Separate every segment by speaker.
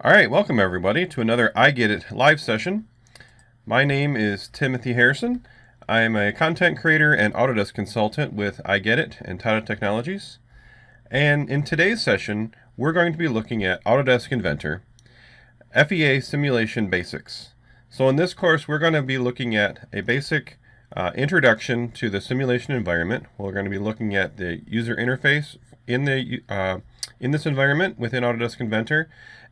Speaker 1: All right, welcome everybody to another I Get It live session. My name is Timothy Harrison. I am a content creator and Autodesk consultant with I Get It and Tata Technologies. And in today's session, we're going to be looking at Autodesk Inventor, FEA Simulation Basics. So in this course, we're going to be looking at a basic introduction to the simulation environment. We're going to be looking at the user interface in this environment within Autodesk Inventor.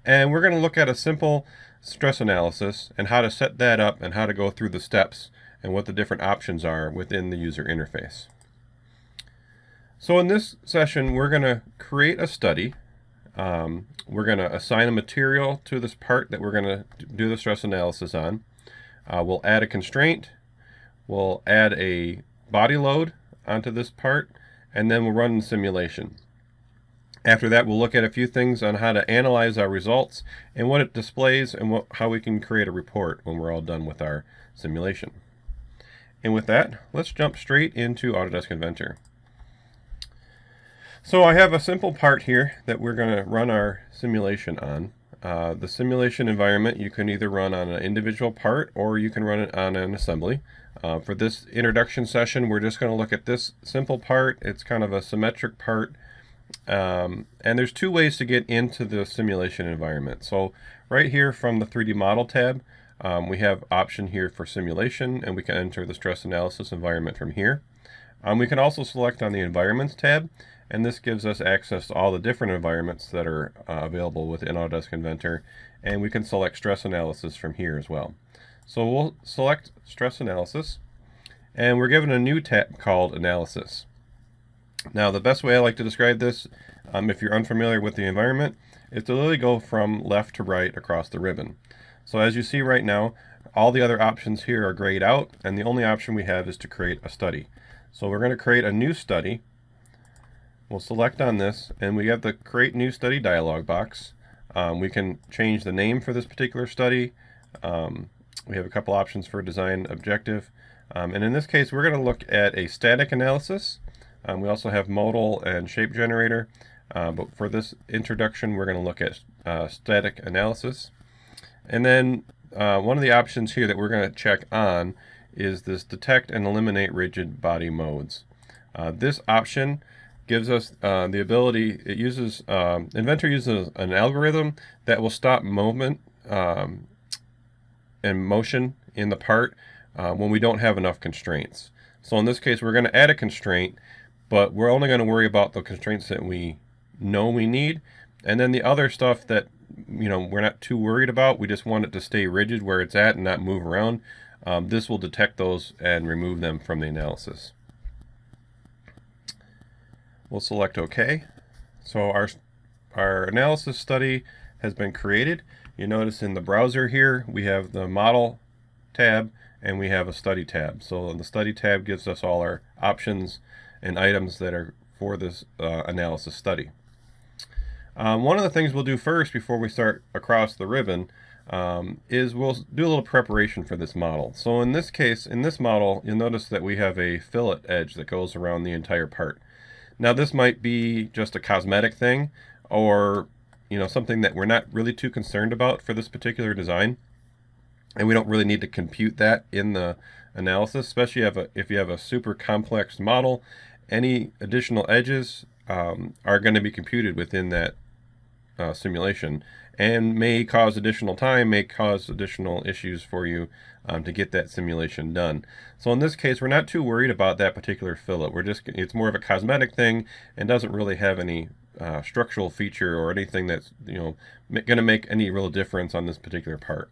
Speaker 1: And we're going to look at a simple stress analysis and how to set that up and how to go through the steps and what the different options are within the user interface. So in this session, we're going to create a study. We're going to assign a material to this part that we're going to do the stress analysis on. We'll add a constraint. We'll add a body load onto this part, and then we'll run the simulation. After that, we'll look at a few things on how to analyze our results and what it displays and how we can create a report when we're all done with our simulation. And with that, let's jump straight into Autodesk Inventor. So I have a simple part here that we're going to run our simulation on. The simulation environment you can either run on an individual part or you can run it on an assembly. For this introduction session, we're just going to look at this simple part. It's kind of a symmetric part. And there's two ways to get into the simulation environment. So right here from the 3D Model tab, we have option here for simulation, and we can enter the stress analysis environment from here. We can also select on the Environments tab, and this gives us access to all the different environments that are available within Autodesk Inventor, and we can select stress analysis from here as well. So we'll select stress analysis, and we're given a new tab called Analysis. Now, the best way I like to describe this, if you're unfamiliar with the environment, is to literally go from left to right across the ribbon. So as you see right now, all the other options here are grayed out, and the only option we have is to create a study. So we're going to create a new study. We'll select on this, and we have the Create New Study dialog box. We can change the name for this particular study. We have a couple options for design objective. And in this case, we're going to look at a static analysis. We also have modal and shape generator, but for this introduction, we're going to look at static analysis. And then one of the options here that we're going to check on is this detect and eliminate rigid body modes. This option gives us the ability, Inventor uses an algorithm that will stop movement and motion in the part when we don't have enough constraints. So in this case, we're going to add a constraint, but we're only going to worry about the constraints that we know we need. And then the other stuff that, we're not too worried about, we just want it to stay rigid where it's at and not move around. This will detect those and remove them from the analysis. We'll select OK. So our analysis study has been created. You notice in the browser here, we have the Model tab and we have a Study tab. So the Study tab gives us all our options and items that are for this analysis study. One of the things we'll do first before we start across the ribbon is we'll do a little preparation for this model. So in this case, in this model, you'll notice that we have a fillet edge that goes around the entire part. Now this might be just a cosmetic thing or something that we're not really too concerned about for this particular design. And we don't really need to compute that in the analysis, especially if you have a super complex model. Any additional edges are going to be computed within that simulation and may cause additional time, may cause additional issues for you to get that simulation done. So in this case, we're not too worried about that particular fillet. It's more of a cosmetic thing and doesn't really have any structural feature or anything that's going to make any real difference on this particular part.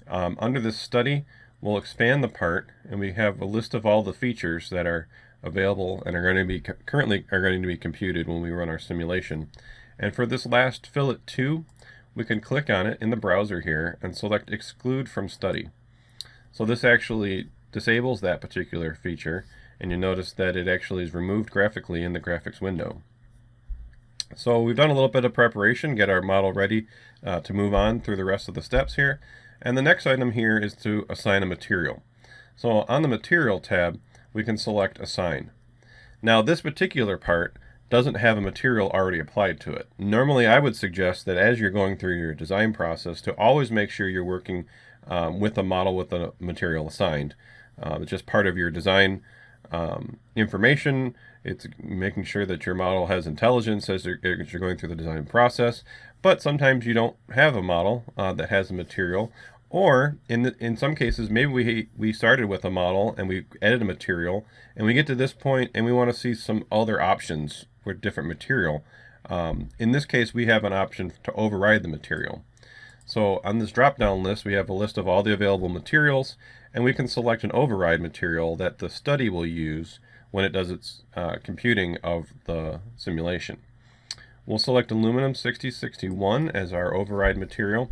Speaker 1: Under this study, we'll expand the part, and we have a list of all the features that are available and are going to be currently computed when we run our simulation. And for this last fillet 2, we can click on it in the browser here and select Exclude from Study. So this actually disables that particular feature, and you notice that it actually is removed graphically in the graphics window. So we've done a little bit of preparation, get our model ready to move on through the rest of the steps here. And the next item here is to assign a material. So on the Material tab, we can select Assign. Now this particular part doesn't have a material already applied to it. Normally I would suggest that as you're going through your design process to always make sure you're working with a model with a material assigned. It's just part of your design information. It's making sure that your model has intelligence as you're going through the design process. But sometimes you don't have a model that has a material, or in some cases maybe we started with a model and we added a material and we get to this point and we want to see some other options for different material. In this case we have an option to override the material. So on this drop down list we have a list of all the available materials, and we can select an override material that the study will use when it does its computing of the simulation. We'll select aluminum 6061 as our override material.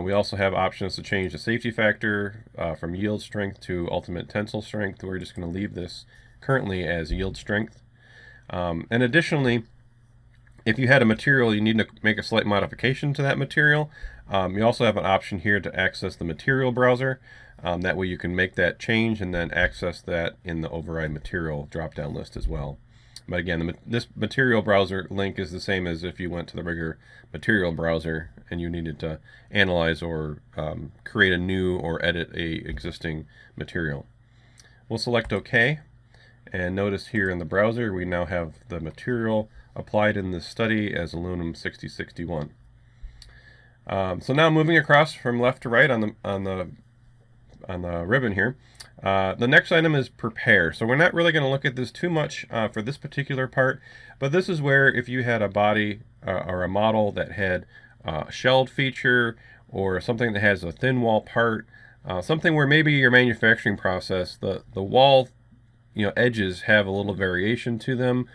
Speaker 1: We also have options to change the safety factor from yield strength to ultimate tensile strength. We're just going to leave this currently as yield strength. And additionally, if you had a material you need to make a slight modification to that material, you also have an option here to access the material browser. That way you can make that change and then access that in the override material drop-down list as well. But again, this material browser link is the same as if you went to the regular material browser and you needed to analyze or create a new or edit a existing material. We'll select OK, and notice here in the browser we now have the material applied in this study as aluminum 6061. So now moving across from left to right on the ribbon here, the next item is prepare. So we're not really going to look at this too much for this particular part, but this is where if you had a body or a model that had a shelled feature or something that has a thin wall part, something where maybe your manufacturing process, the wall edges have a little variation to them,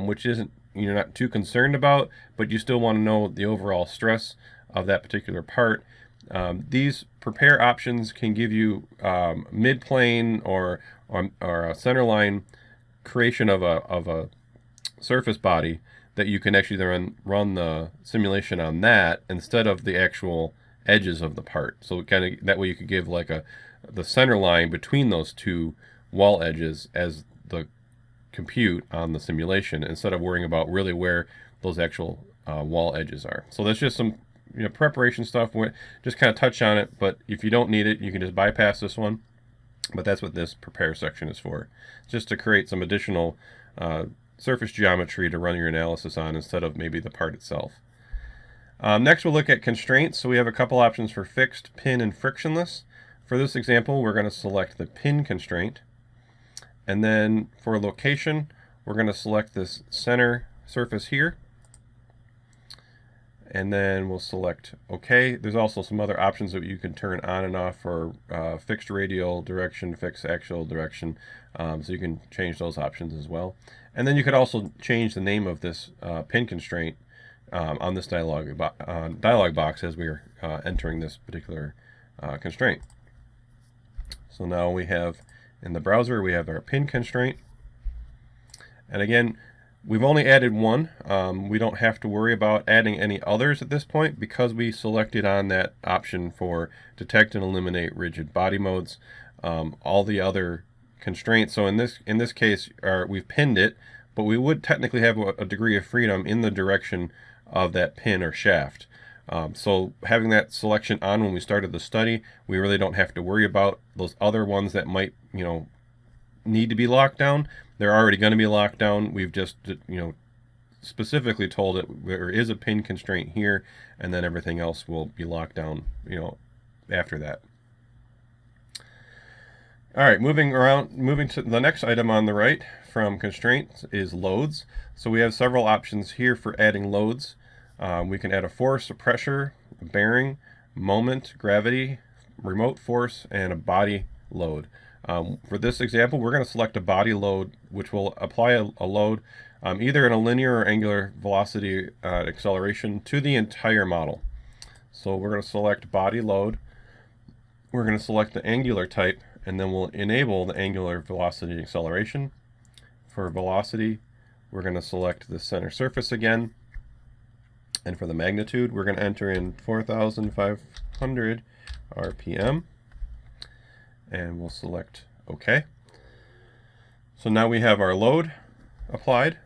Speaker 1: which isn't you're not too concerned about, but you still want to know the overall stress of that particular part. These prepare options can give you mid-plane or a centerline creation of a surface body that you can actually then run the simulation on that instead of the actual edges of the part. So kind of that way you could give like the center line between those two wall edges as the compute on the simulation instead of worrying about really where those actual wall edges are. So that's just some preparation stuff. Just kind of touch on it, but if you don't need it, you can just bypass this one. But that's what this prepare section is for, just to create some additional surface geometry to run your analysis on instead of maybe the part itself. Next we'll look at constraints. So we have a couple options for fixed, pin, and frictionless. For this example we're going to select the pin constraint, and then for location we're going to select this center surface here, and then we'll select OK. There's also some other options that you can turn on and off for fixed radial direction, fixed axial direction, so you can change those options as well. And then you could also change the name of this pin constraint on this dialog box as we are entering this particular constraint. So now we have in the browser we have our pin constraint, and again we've only added one. We don't have to worry about adding any others at this point because we selected on that option for detect and eliminate rigid body modes. All the other constraints, so in this case we've pinned it, but we would technically have a degree of freedom in the direction of that pin or shaft. So having that selection on when we started the study, we really don't have to worry about those other ones that might need to be locked down. They're already going to be locked down. We've just specifically told it there is a pin constraint here, and then everything else will be locked down after that. All right, moving to the next item on the right from constraints is loads. So we have several options here for adding loads. We can add a force, a pressure, a bearing, moment, gravity, remote force, and a body load. For this example, we're going to select a body load, which will apply a load either in a linear or angular velocity acceleration to the entire model. So we're going to select body load. We're going to select the angular type, and then we'll enable the angular velocity acceleration. For velocity, we're going to select the center surface again. And for the magnitude, we're going to enter in 4,500 RPM. And we'll select OK. So now we have our load applied.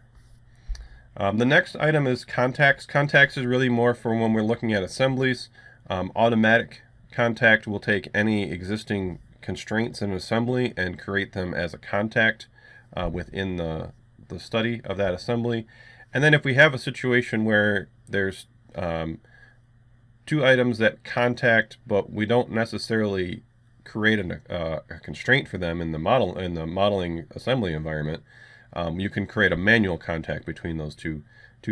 Speaker 1: The next item is contacts. Contacts is really more for when we're looking at assemblies. Automatic contact will take any existing constraints in an assembly and create them as a contact within the study of that assembly. And then if we have a situation where there's two items that contact, but we don't necessarily create a constraint for them in the modeling assembly environment, you can create a manual contact between those two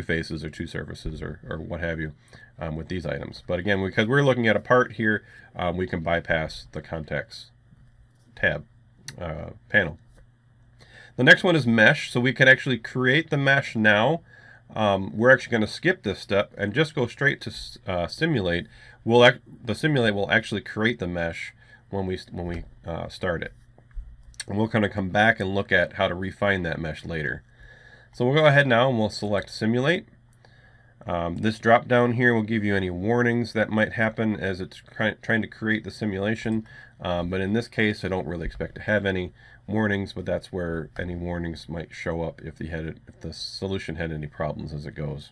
Speaker 1: faces or two surfaces or what have you with these items. But again, because we're looking at a part here, we can bypass the contacts tab panel. The next one is mesh, so we can actually create the mesh now. We're actually going to skip this step and just go straight to simulate. The simulate will actually create the mesh when we start it. And we'll kind of come back and look at how to refine that mesh later. So we'll go ahead now and we'll select simulate. This drop down here will give you any warnings that might happen as it's trying to create the simulation. But in this case, I don't really expect to have any warnings, but that's where any warnings might show up if the solution had any problems as it goes.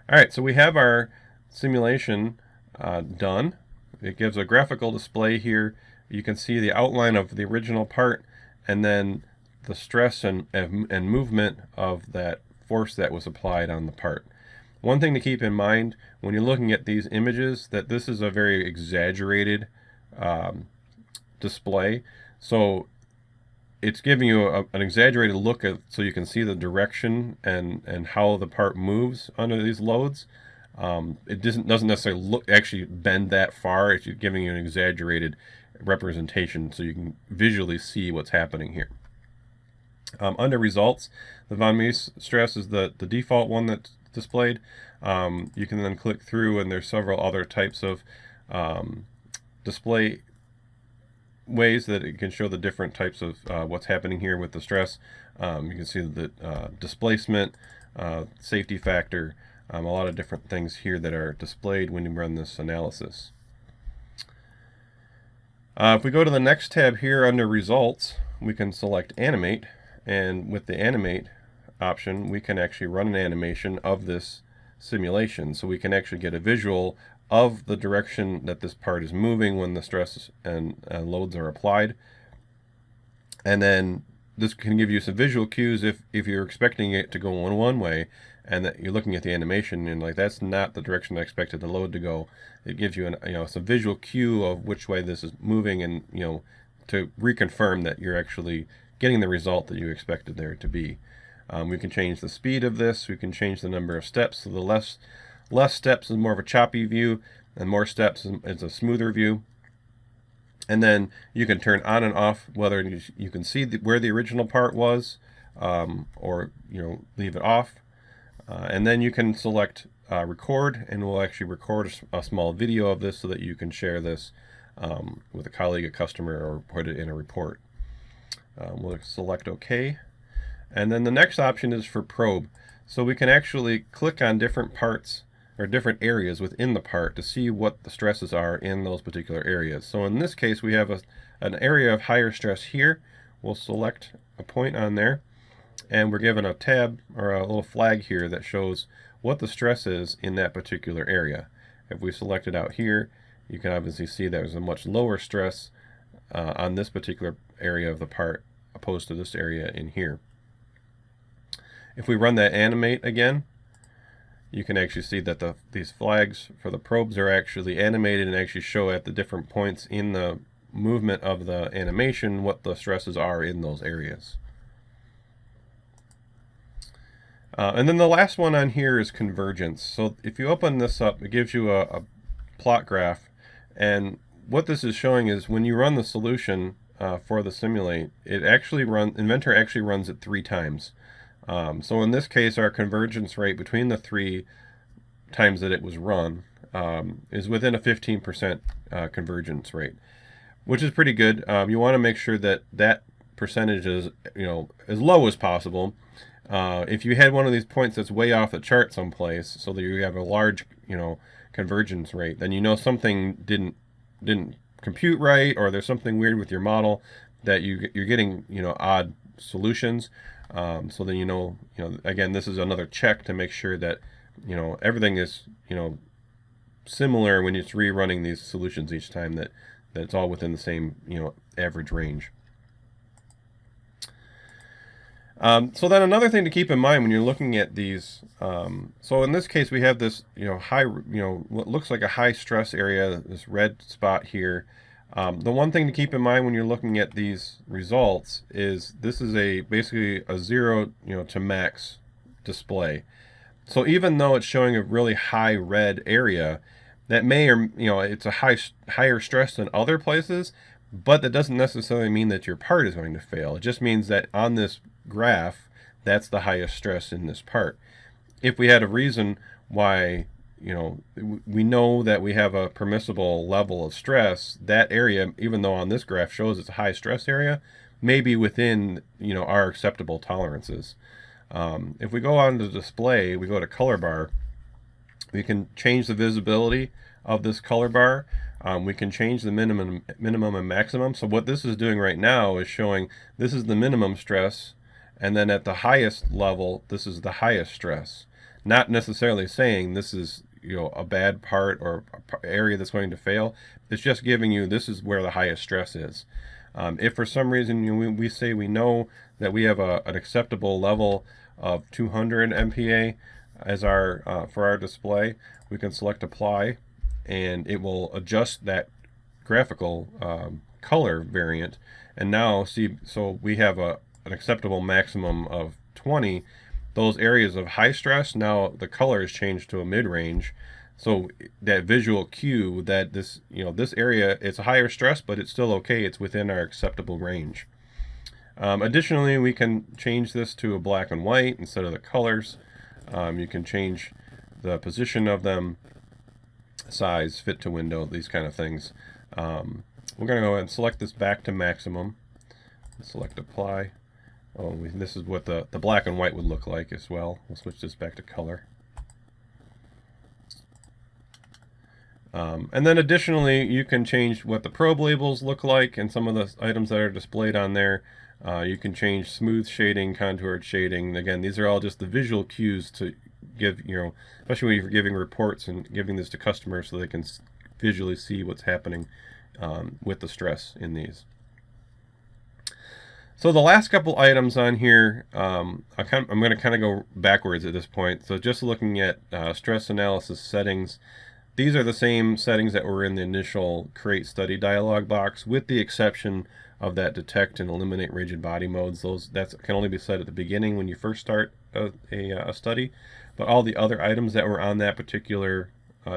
Speaker 1: All right, so we have our simulation done. It gives a graphical display here. You can see the outline of the original part and then the stress and movement of that force that was applied on the part. One thing to keep in mind when you're looking at these images, that this is a very exaggerated display. So it's giving you an exaggerated look at, so you can see the direction and how the part moves under these loads. It doesn't necessarily actually bend that far. It's giving you an exaggerated representation so you can visually see what's happening here. Under results, the von Mises stress is the default one that's displayed. You can then click through and there's several other types of display ways that it can show the different types of what's happening here with the stress. You can see the displacement, safety factor, a lot of different things here that are displayed when you run this analysis. If we go to the next tab here under results, we can select animate, and with the animate option we can actually run an animation of this simulation, so we can actually get a visual of the direction that this part is moving when the stress and loads are applied. And then this can give you some visual cues if you're expecting it to go in one way and that you're looking at the animation and like that's not the direction I expected the load to go. It gives you some visual cue of which way this is moving, and to reconfirm that you're actually getting the result that you expected there to be. We can change the speed of this. We can change the number of steps. So the less steps is more of a choppy view, and more steps is a smoother view. And then you can turn on and off whether you can see where the original part was, or leave it off. And then you can select record, and we'll actually record a small video of this so that you can share this with a colleague, a customer, or put it in a report. We'll select OK. And then the next option is for probe. So we can actually click on different parts or different areas within the part to see what the stresses are in those particular areas. So in this case we have an area of higher stress here. We'll select a point on there, and we're given a tab or a little flag here that shows what the stress is in that particular area. If we select it out here, you can obviously see there's a much lower stress on this particular area of the part opposed to this area in here. If we run that animate again, you can actually see that these flags for the probes are actually animated and actually show at the different points in the movement of the animation what the stresses are in those areas. And then the last one on here is convergence. So if you open this up, it gives you a plot graph, and what this is showing is when you run the solution for the simulate, Inventor actually runs it 3 times. So in this case, our convergence rate between the 3 times that it was run is within a 15% convergence rate, which is pretty good. You want to make sure that that percentage is as low as possible. If you had one of these points that's way off the chart someplace, so that you have a large convergence rate, then something didn't compute right, or there's something weird with your model that you're getting odd solutions. So then again, this is another check to make sure that everything is similar when it's rerunning these solutions each time, that it's all within the same average range. So then another thing to keep in mind when you're looking at these, so in this case we have this high, what looks like a high stress area, this red spot here. The one thing to keep in mind when you're looking at these results is this is basically a 0 to max display. So even though it's showing a really high red area, that may, or it's a higher stress than other places, but that doesn't necessarily mean that your part is going to fail. It just means that on this graph, that's the highest stress in this part. If we had a reason why, we know that we have a permissible level of stress, that area, even though on this graph shows it's a high stress area, may be within our acceptable tolerances. If we go on to display, we go to color bar, we can change the visibility of this color bar. We can change the minimum and maximum. So what this is doing right now is showing this is the minimum stress, and then at the highest level, this is the highest stress. Not necessarily saying this is a bad part or area that's going to fail. It's just giving you this is where the highest stress is. If for some reason we say we know that we have an acceptable level of 200 MPa as for our display, we can select apply, and it will adjust that graphical color variant. And now see, so we have an acceptable maximum of 20. Those areas of high stress, now the color is changed to a mid-range. So that visual cue that this area, it's a higher stress, but it's still okay. It's within our acceptable range. Additionally, we can change this to a black and white instead of the colors. You can change the position of them, size, fit to window, these kind of things. We're going to go ahead and select this back to maximum. Select apply. This is what the black and white would look like as well. We'll switch this back to color. And then additionally, you can change what the probe labels look like and some of the items that are displayed on there. You can change smooth shading, contoured shading. Again, these are all just the visual cues to give, especially when you're giving reports and giving this to customers so they can visually see what's happening with the stress in these. So the last couple items on here, I'm going to kind of go backwards at this point. So just looking at stress analysis settings, these are the same settings that were in the initial Create Study dialog box, with the exception of that Detect and Eliminate Rigid Body modes. That can only be set at the beginning when you first start a study. But all the other items that were on that particular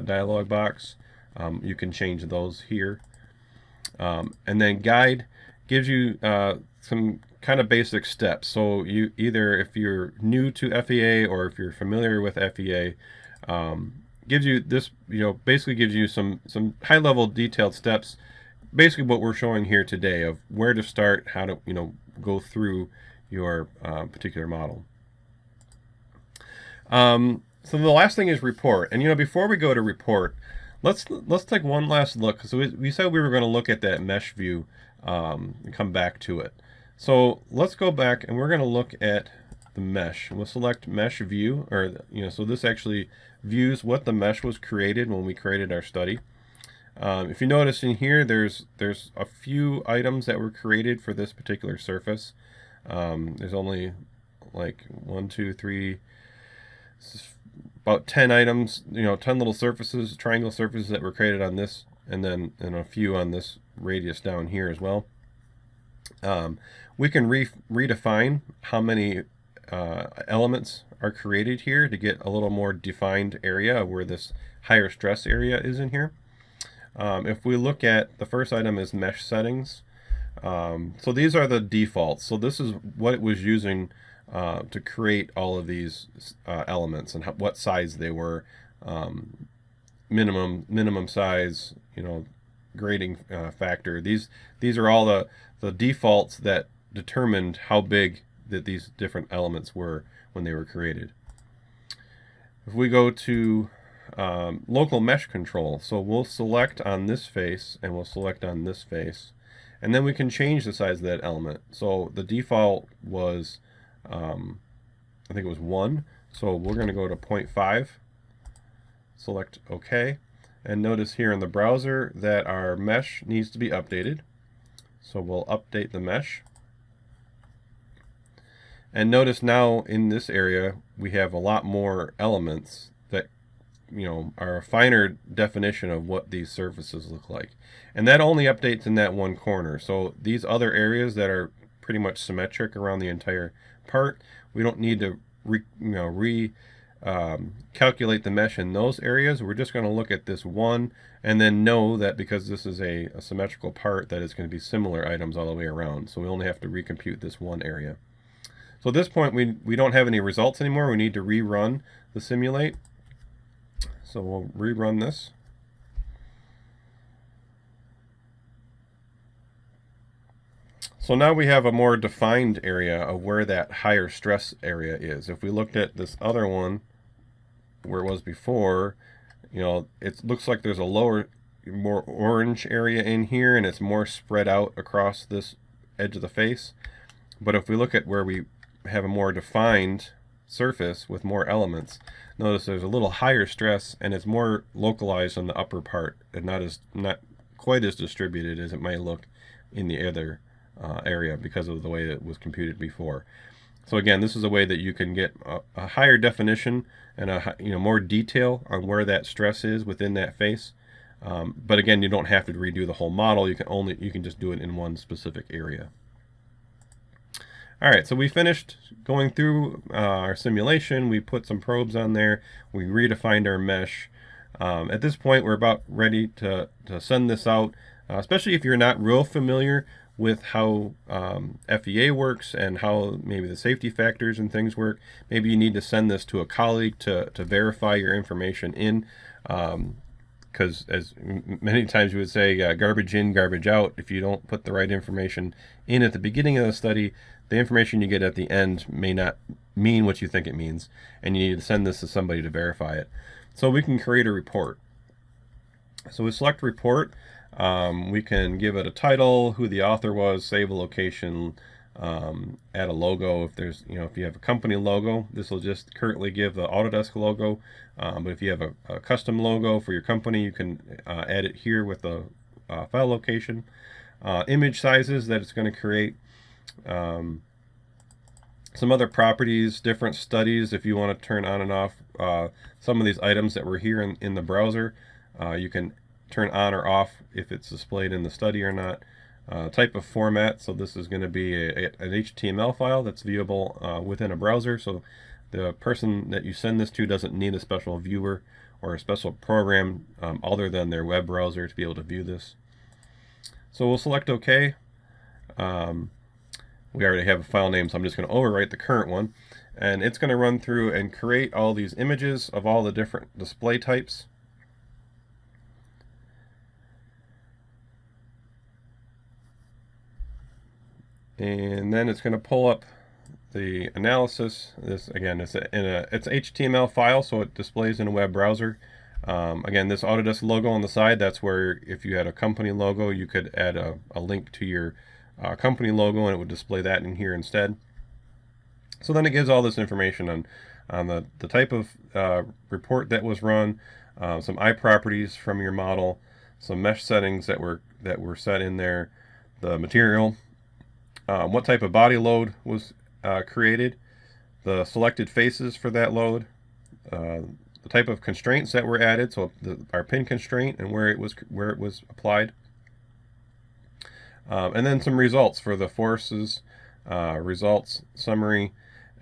Speaker 1: dialog box, you can change those here. And then Guide gives you some kind of basic steps. So you either, if you're new to FEA or if you're familiar with FEA, gives you this, basically gives you some high-level detailed steps, basically what we're showing here today of where to start, how to go through your particular model. So the last thing is report, and before we go to report, let's take one last look. So we said we were going to look at that mesh view and come back to it. So let's go back and we're going to look at the mesh. We'll select mesh view, or so this actually views what the mesh was created when we created our study. If you notice in here, there's a few items that were created for this particular surface. There's only like 1, 2, 3, about 10 items, 10 little surfaces, triangle surfaces that were created on this, and then a few on this radius down here as well. We can redefine how many elements are created here to get a little more defined area where this higher stress area is in here. If we look at the first item is mesh settings. So these are the defaults. So this is what it was using to create all of these elements and what size they were, minimum size, grading factor. These are all the defaults that determined how big that these different elements were when they were created. If we go to local mesh control, so we'll select on this face and we'll select on this face, and then we can change the size of that element. So the default was I think it was 1. So we're going to go to 0.5, select OK, and notice here in the browser that our mesh needs to be updated. So we'll update the mesh. And notice now in this area we have a lot more elements that are a finer definition of what these surfaces look like. And that only updates in that one corner. So these other areas that are pretty much symmetric around the entire part, we don't need to calculate the mesh in those areas. We're just going to look at this one and then know that because this is a symmetrical part that it's going to be similar items all the way around. So we only have to recompute this one area. So at this point we don't have any results anymore. We need to rerun the simulate. So we'll rerun this. So now we have a more defined area of where that higher stress area is. If we looked at this other one where it was before, it looks like there's a lower, more orange area in here, and it's more spread out across this edge of the face. But if we look at where we have a more defined surface with more elements, notice there's a little higher stress and it's more localized on the upper part and not quite as distributed as it might look in the other area because of the way it was computed before. So again, this is a way that you can get a higher definition and more detail on where that stress is within that face. But again, you don't have to redo the whole model. You can just do it in one specific area. Alright, so we finished going through our simulation. We put some probes on there. We redefined our mesh. At this point, we're about ready to send this out, especially if you're not real familiar with how FEA works and how maybe the safety factors and things work. Maybe you need to send this to a colleague to verify your information in, because as many times you would say, garbage in, garbage out. If you don't put the right information in at the beginning of the study, the information you get at the end may not mean what you think it means, and you need to send this to somebody to verify it. So we can create a report. So we select report. We can give it a title, who the author was, save a location, add a logo. If there's, if you have a company logo, this will just currently give the Autodesk logo. But if you have a custom logo for your company, you can add it here with the file location. Image sizes that it's going to create. Some other properties, different studies if you want to turn on and off some of these items that were here in the browser. You can turn on or off if it's displayed in the study or not. Type of format, so this is going to be an HTML file that's viewable within a browser, so the person that you send this to doesn't need a special viewer or a special program other than their web browser to be able to view this. So we'll select OK. We already have a file name, so I'm just going to overwrite the current one, and it's going to run through and create all these images of all the different display types. And then it's going to pull up the analysis. This again, it's it's HTML file, so it displays in a web browser. Again, this Autodesk logo on the side, that's where if you had a company logo, you could add a link to your company logo and it would display that in here instead. So then it gives all this information on the type of report that was run, some eye properties from your model, some mesh settings that were set in there, the material, what type of body load was created, the selected faces for that load, the type of constraints that were added, so our pin constraint and where it was applied, and then some results for the forces, results summary,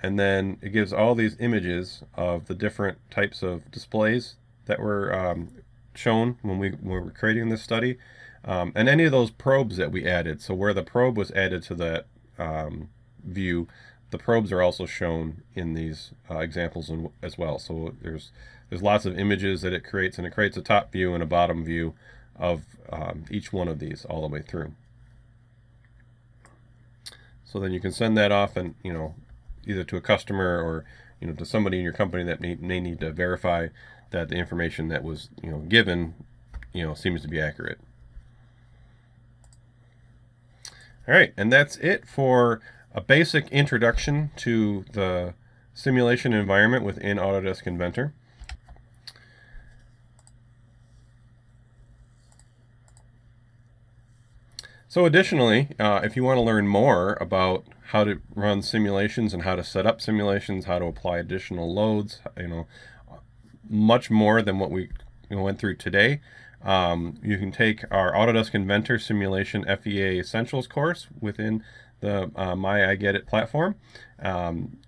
Speaker 1: and then it gives all these images of the different types of displays that were shown when we were creating this study. And any of those probes that we added, so where the probe was added to that view, the probes are also shown in these examples as well. So there's lots of images that it creates, and it creates a top view and a bottom view of each one of these all the way through. So then you can send that off, and either to a customer or to somebody in your company that may need to verify that the information that was given seems to be accurate. All right, and that's it for a basic introduction to the simulation environment within Autodesk Inventor. So additionally, if you want to learn more about how to run simulations and how to set up simulations, how to apply additional loads, much more than what we went through today, you can take our Autodesk Inventor Simulation FEA Essentials course within the I Get It platform.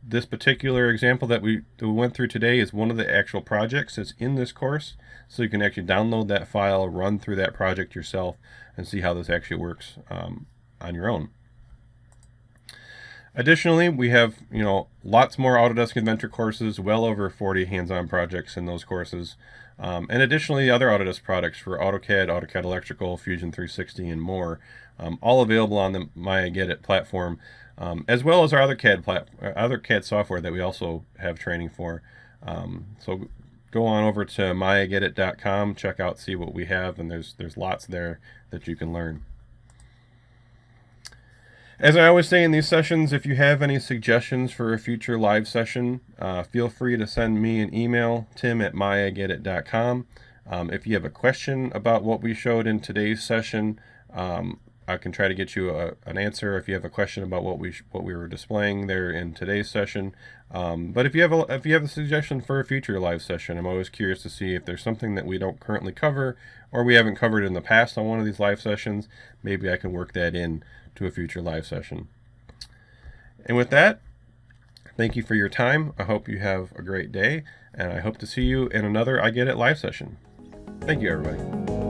Speaker 1: This particular example that we went through today is one of the actual projects that's in this course, so you can actually download that file, run through that project yourself, and see how this actually works on your own. Additionally, we have lots more Autodesk Inventor courses, well over 40 hands-on projects in those courses, and additionally other Autodesk products for AutoCAD, AutoCAD Electrical, Fusion 360, and more, all available on the I Get It platform, as well as our other CAD software that we also have training for. So go on over to myigetit.com, check out, see what we have, and there's lots there that you can learn. As I always say in these sessions, if you have any suggestions for a future live session, feel free to send me an email, tim@myigetit.com. If you have a question about what we showed in today's session, I can try to get you an answer if you have a question about what we were displaying there in today's session. But if you have a suggestion for a future live session, I'm always curious to see if there's something that we don't currently cover or we haven't covered in the past on one of these live sessions. Maybe I can work that in to a future live session. And with that, thank you for your time. I hope you have a great day, and I hope to see you in another I Get It live session. Thank you, everybody.